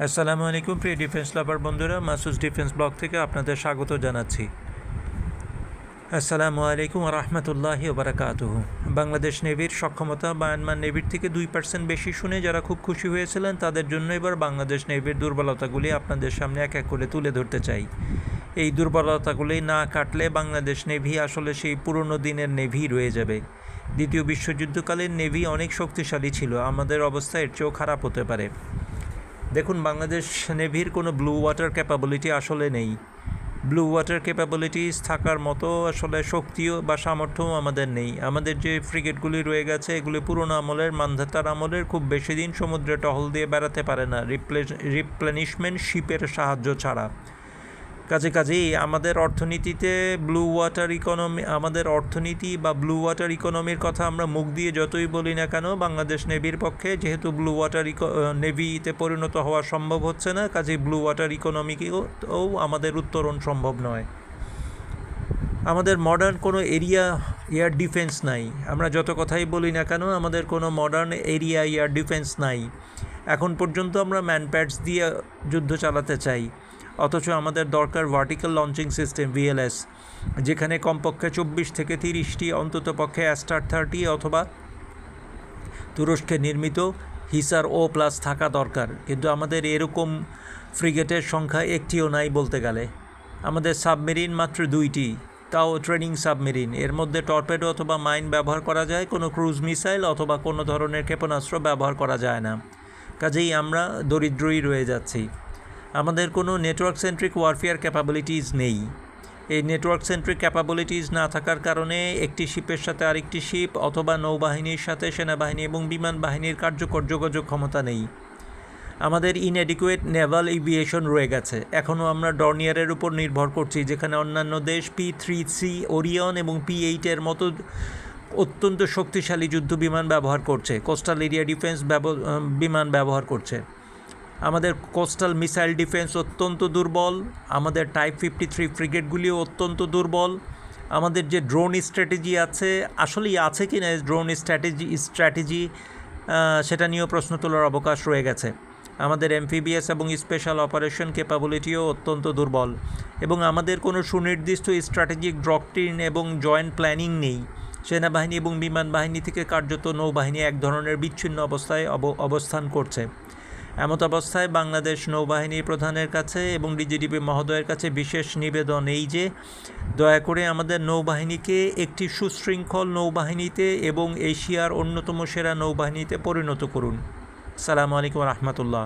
আসসালামু আলাইকুম প্রিয় ডিফেন্স লাভার বন্ধুরা, মাসুস ডিফেন্স ব্লগ থেকে আপনাদের স্বাগত জানাচ্ছি। আসসালামু আলাইকুম রহমতুল্লাহি ওবরাকাতুহু। বাংলাদেশ নেভির সক্ষমতা মায়ানমার নেভির থেকে 2% বেশি শুনে যারা খুব খুশি হয়েছিলেন, তাদের জন্য এবার বাংলাদেশ নেভির দুর্বলতাগুলি আপনাদের সামনে এক এক করে তুলে ধরতে চাই। এই দুর্বলতাগুলি না কাটলে বাংলাদেশ নেভি আসলে সেই পুরনো দিনের নেভি রয়ে যাবে। দ্বিতীয় বিশ্বযুদ্ধকালীন নেভি অনেক শক্তিশালী ছিল, আমাদের অবস্থা এর চেয়েও খারাপ হতে পারে। দেখুন, বাংলাদেশ নেভির কোনো ব্লু ওয়াটার ক্যাপাবিলিটি আসলে নেই। ব্লু ওয়াটার ক্যাপাবিলিটিস থাকার মতো আসলে শক্তিও বা সামর্থ্যও আমাদের নেই। আমাদের যে ফ্রিগেটগুলি রয়ে গেছে, এগুলি পুরনো আমলের, মান্ধাতার আমলের, খুব বেশি দিন সমুদ্রে টহল দিয়ে বেড়াতে পারে না রিপ্লেনিশমেন্ট শিপের সাহায্য ছাড়া। কাজেই আমাদের অর্থনীতিতে আমাদের অর্থনীতি বা ব্লু ওয়াটার ইকোনমির কথা আমরা মুখ দিয়ে যতই বলি না কেন, বাংলাদেশ নেভির পক্ষে যেহেতু ব্লু ওয়াটার নেভিতে পরিণত হওয়া সম্ভব হচ্ছে না, কাজেই ব্লু ওয়াটার ইকোনমিকেও আমাদের উত্তরণ সম্ভব নয়। আমাদের মডার্ন কোনো এয়ার ডিফেন্স নাই। আমরা যত কথাই বলি না কেন, আমাদের কোনো মডার্ন এয়ার ডিফেন্স নাই। এখন পর্যন্ত আমরা ম্যানপ্যাডস দিয়ে যুদ্ধ চালাতে চাই, অথচ আমাদের দরকার ভার্টিক্যাল লঞ্চিং সিস্টেম VLS, যেখানে কমপক্ষে 24 থেকে 30টি অন্ততপক্ষে অ্যাস্টার 30 অথবা তুরস্কে নির্মিত হিসার O+ থাকা দরকার। কিন্তু আমাদের এরকম ফ্রিগেটের সংখ্যা একটিও নাই বলতে গেলে। আমাদের সাবমেরিন মাত্র 2টি, তাও ট্রেনিং সাবমেরিন। এর মধ্যে টর্পেডো অথবা মাইন ব্যবহার করা যায়, কোনো ক্রুজ মিসাইল অথবা কোনো ধরনের ক্ষেপণাস্ত্র ব্যবহার করা যায় না। কাজেই আমরা দরিদ্রই রয়ে যাচ্ছি। আমাদের কোনো নেটওয়ার্ক সেন্ট্রিক ওয়ারফেয়ার ক্যাপাবিলিটিস নেই। এই নেটওয়ার্ক সেন্ট্রিক ক্যাপাবিলিটিস না থাকার কারণে একটি শিপের সাথে আরেকটি শিপ অথবা নৌবাহিনীর সাথে সেনাবাহিনী এবং বিমান বাহিনীর কার্যকর যোগাযোগ ক্ষমতা নেই। আমাদের ইনএডিকুয়েট নেভাল এভিয়েশন রয়ে গেছে। এখনও আমরা ডর্নিয়ারের উপর নির্ভর করছি, যেখানে অন্যান্য দেশ P-3C ওরিয়ন এবং P-8 এর মতো অত্যন্ত শক্তিশালী যুদ্ধ বিমান ব্যবহার করছে, কোস্টাল এরিয়া ডিফেন্স বিমান ব্যবহার করছে। আমাদের কোস্টাল মিসাইল ডিফেন্স অত্যন্ত দুর্বল। আমাদের টাইপ 53 ফ্রিগেটগুলিও অত্যন্ত দুর্বল। আমাদের যে ড্রোন স্ট্র্যাটেজি আছে, আসলেই আছে কি না ড্রোন স্ট্র্যাটেজি সেটা নিয়েও প্রশ্ন তোলার অবকাশ রয়ে গেছে। আমাদের এমফিবিএস এবং স্পেশাল অপারেশন ক্যাপাবিলিটিও অত্যন্ত দুর্বল, এবং আমাদের কোনো সুনির্দিষ্ট স্ট্র্যাটেজিক ডক্ট্রিন এবং জয়েন্ট প্ল্যানিং নেই। সেনাবাহিনী এবং বিমান বাহিনী থেকে কার্যত নৌবাহিনী এক ধরনের বিচ্ছিন্ন অবস্থায় অবস্থান করছে। এমত অবস্থায় বাংলাদেশ নৌবাহিনীর প্রধানের কাছে এবং DGDP মহোদয়ের কাছে বিশেষ নিবেদন এই যে, দয়া করে আমাদের নৌবাহিনীকে একটি সুশৃঙ্খল নৌবাহিনীতে এবং এশিয়ার অন্যতম সেরা নৌবাহিনীতে পরিণত করুন। আসসালামু আলাইকুম রহমতুল্লাহ।